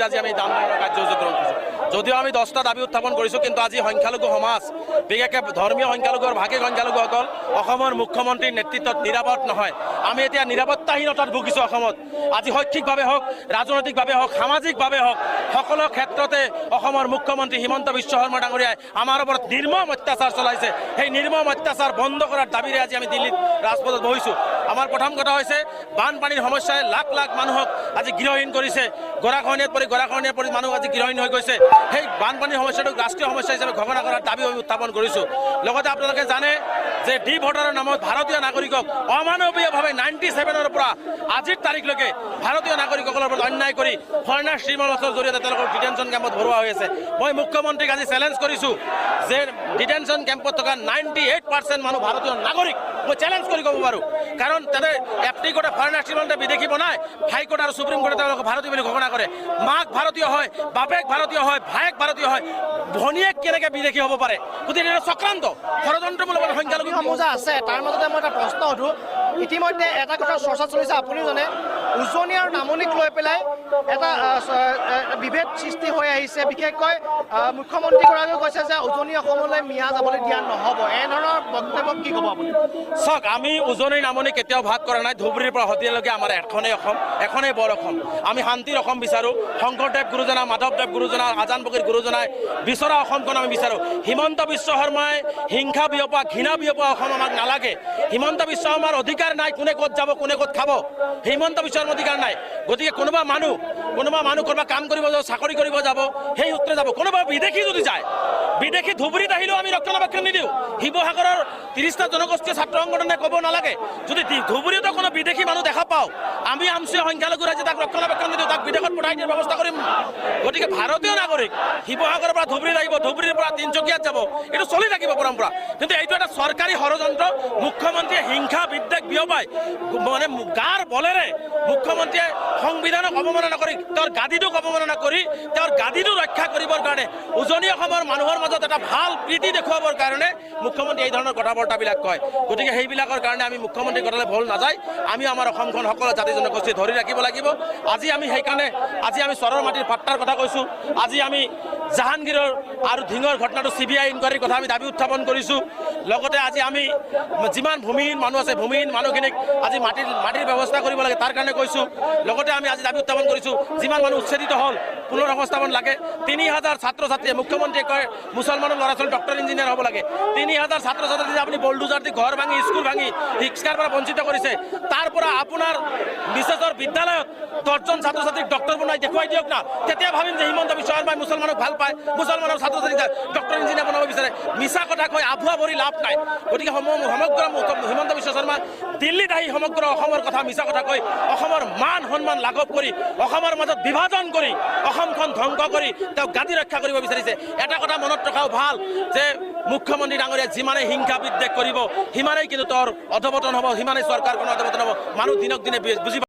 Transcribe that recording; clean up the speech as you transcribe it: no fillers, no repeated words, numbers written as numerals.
আজি আমি আন্দোলনৰ কাৰ্যসূচী গ্ৰহণ কৰিছোঁ। যদিও আমি 10টা দাবী উত্থাপন কৰিছোঁ, কিন্তু আজি সংখ্যালঘু সমাজ, বিশেষকৈ ধৰ্মীয় সংখ্যালঘুৰ ভাষিক সংখ্যালঘুসকল অসমৰ মুখ্যমন্ত্ৰীৰ নেতৃত্বত নিৰাপদ নহয়। আমি এতিয়া নিৰাপত্তাহীনতাত ভুগিছোঁ অসমত। আজি শৈক্ষিকভাৱে হওক, ৰাজনৈতিকভাৱে হওক, সামাজিকভাৱে হওক, সকলো ক্ষেত্ৰতে অসমৰ মুখ্যমন্ত্ৰী হিমন্ত বিশ্ব শৰ্মা ডাঙৰীয়াই আমাৰ ওপৰত নিৰ্মম অত্যাচাৰ চলাইছে। সেই নিৰ্মম অত্যাচাৰ বন্ধ কৰাৰ দাবীৰে আজি আমি দিল্লীত ৰাজপথত বহিছোঁ। আমাৰ প্ৰথম কথা হৈছে বানপানীৰ সমস্যাই লাখ লাখ মানুহক আজি গৃহহীন কৰিছে। গৰাখহনীয়াত পৰি মানুহ আজি গৃহহীন হৈ গৈছে। সেই বানপানীৰ সমস্যাটোক ৰাষ্ট্ৰীয় সমস্যা হিচাপে ঘোষণা কৰাৰ দাবী আমি উত্থাপন কৰিছোঁ। লগতে আপোনালোকে জানে যে ডি ভোটাৰৰ নামত ভাৰতীয় নাগৰিকক অমানৱীয়ভাৱে 97ৰ পৰা আজিৰ তাৰিখলৈকে ভাৰতীয় নাগৰিকসকলৰ ওপৰত অন্যায় কৰি ফৰেনাৰ ট্ৰিব্যুনেলৰ জৰিয়তে তেওঁলোকৰ ডিটেনশ্যন কেম্পত ভৰোৱা হৈ আছে। মই মুখ্যমন্ত্ৰীক আজি চেলেঞ্জ কৰিছোঁ যে ডিটেনশ্যন কেম্পত থকা 98% মানুহ ভাৰতীয় নাগৰিক। মই চেলেঞ্জ কৰি ক'ব পাৰোঁ, কাৰণ তাতে এফটি কোৰ্টে ফৰেনাৰ ট্ৰিব্যুনেলে বিদেশী বনায়, হাইকোৰ্ট আৰু সুপ্ৰিম কোৰ্টে তেওঁলোকক ভাৰতীয় বুলি ঘোষণা কৰে। মাক ভাৰতীয় হয়, বাপেক ভাৰতীয় হয়, ভায়েক ভাৰতীয় হয়, ভনীয়েক কেনেকৈ বিদেশী হ'ব পাৰে? গতিকে এটা চক্ৰান্ত ষড়যন্ত্ৰমূলক সংখ্যালঘু সমস্যা আছে। তাৰ মাজতে মই এটা প্ৰশ্ন সুধোঁ। ইতিমধ্যে এটা কথা চৰ্চা চলিছে, আপুনিও জানে, উজনি আৰু নামনিক লৈ পেলাই এটা বিভেদ সৃষ্টি হৈ আহিছে। বিশেষকৈ মুখ্যমন্ত্ৰীগৰাকীয়ে কৈছে যে উজনি অসমলৈ মিয়া যাবলৈ দিয়া নহ'ব। এনেধৰণৰ বক্তব্য কি ক'ব আপুনি? চাওক, আমি উজনি নামনি কেতিয়াও ভাগ কৰা নাই। ধুবুৰীৰ পৰা শদিয়ালৈকে আমাৰ এখনেই অসম, এখনেই বৰ অসম। আমি শান্তিৰ অসম বিচাৰোঁ। শংকৰদেৱ গুৰুজনা, মাধৱদেৱ গুৰুজনা, আজান ফকীৰ গুৰুজনাই বিচৰা অসমখন আমি বিচাৰোঁ। হিমন্ত বিশ্ব শৰ্মাই হিংসা বিয়পোৱা, ঘৃণা বিয়পোৱা অসম আমাক নালাগে। হিমন্ত বিশ্ব শৰ্মাৰ অধিকাৰ নাই কোনে ক'ত যাব, কোনে ক'ত খাব। হিমন্ত বিশ্ব শৰ্মাৰ অধিকাৰ নাই। গতিকে কোনোবা মানুহ কোনোবা কাম কৰিব যাব, চাকৰি কৰিব যাব, সেই সূত্ৰে যাব। কোনোবা বিদেশী যদি যায়, বিদেশী ধুবুৰীত আহিলেও আমি ৰক্ষণাবেক্ষণ নিদিওঁ। শিৱসাগৰৰ 30টা জনগোষ্ঠীয় ছাত্ৰ সংগঠনে ক'ব নালাগে। যদি ধুবুৰীতো কোনো বিদেশী মানুহ দেখা পাওঁ, আমি আমচুৱা সংখ্যালঘু ৰাইজে তাক ৰক্ষণাবেক্ষণ নিদিওঁ, তাক বিদেশত পঠাই দিয়াৰ ব্যৱস্থা কৰিম। গতিকে ভাৰতীয় নাগৰিক শিৱসাগৰৰ পৰা ধুবুৰীত আহিব, ধুবুৰীৰ পৰা তিনিচুকীয়াত যাব, এইটো চলি থাকিব পৰম্পৰা। কিন্তু এইটো এটা চৰকাৰী ষড়যন্ত্ৰ। মুখ্যমন্ত্ৰীয়ে হিংসা বিদ্বেষ বিয়পাই মানে গাৰ বলেৰে মুখ্যমন্ত্ৰীয়ে সংবিধানক অৱমাননা কৰি, তেওঁৰ গাদীটোক অৱমাননা কৰি, তেওঁৰ গাদীটো ৰক্ষা কৰিবৰ কাৰণে, উজনি অসমৰ মানুহৰ মাজত এটা ভাল প্ৰীতি দেখুৱাবৰ কাৰণে মুখ্যমন্ত্ৰীয়ে এই ধৰণৰ কথা বাৰ্তাবিলাক কয়। গতিকে সেইবিলাকৰ কাৰণে আমি মুখ্যমন্ত্ৰীৰ কথালৈ ভুল নাযায়। আমি আমাৰ অসমখন সকলো জাতি জনগোষ্ঠী ধৰি ৰাখিব লাগিব। আজি আমি সেইকাৰণে আমি চৰৰ মাটিৰ পাট্টাৰ কথা কৈছোঁ। আজি আমি জাহাংগীৰৰ আৰু ধিঙৰ ঘটনাটো CBI ইনকুৱাৰীৰ কথা আমি দাবী উত্থাপন কৰিছোঁ। লগতে আজি আমি যিমান ভূমিহীন মানুহ আছে, ভূমিহীন মানুহখিনিক আজি মাটিৰ ব্যৱস্থা কৰিব লাগে, তাৰ কাৰণে কৈছোঁ। লগতে আমি আজি দাবী উত্থাপন কৰিছোঁ, যিমান মানুহ উচ্ছেদিত হ'ল পুনৰ সংস্থাপন লাগে। 3000 ছাত্ৰ ছাত্ৰীয়ে, মুখ্যমন্ত্ৰীয়ে কয় মুছলমানৰ ল'ৰা ছোৱালী ডক্টৰ ইঞ্জিনিয়াৰ হ'ব লাগে। 3000 ছাত্ৰ ছাত্ৰী আপুনি বলডুজাৰ দি ঘৰ ভাঙি, স্কুল ভাঙি, শিক্ষাৰ পৰা বঞ্চিত কৰিছে। তাৰ পৰা আপোনাৰ মিছেছৰ বিদ্যালয়ত 10জন ছাত্ৰ ছাত্ৰীক ডক্টৰ বনাই দেখুৱাই দিয়ক না, তেতিয়া ভাবিম যে হিমন্ত বিশ্ব শৰ্মাই মুছলমানক ভাল পায়, মুছলমানৰ ছাত্ৰ ছাত্ৰীক ডক্টৰ ইঞ্জিনিয়াৰ বনাব বিচাৰে। মিছা কথা কৈ আভুৱা ভৰি লাভ নাই। গতিকে সমগ্ৰ হিমন্ত বিশ্ব শৰ্মা দিল্লীত আহি সমগ্ৰ অসমৰ কথা মিছা কথা কৈ, অসমৰ মান সন্মান লাঘৱ কৰি, অসমৰ মাজত বিভাজন কৰি, অসমখন ধ্বংস কৰি তেওঁক গাদী ৰক্ষা কৰিব বিচাৰিছে। এটা কথা মনত ৰখাও ভাল যে মুখ্যমন্ত্ৰী ডাঙৰীয়া যিমানে হিংসা বিদ্বেষ কৰিব, সিমানেই কিন্তু তেওঁৰ অধপতন হ'ব, সিমানেই চৰকাৰখনৰ অধপতন হ'ব। মানুহ দিনক দিনে বুজি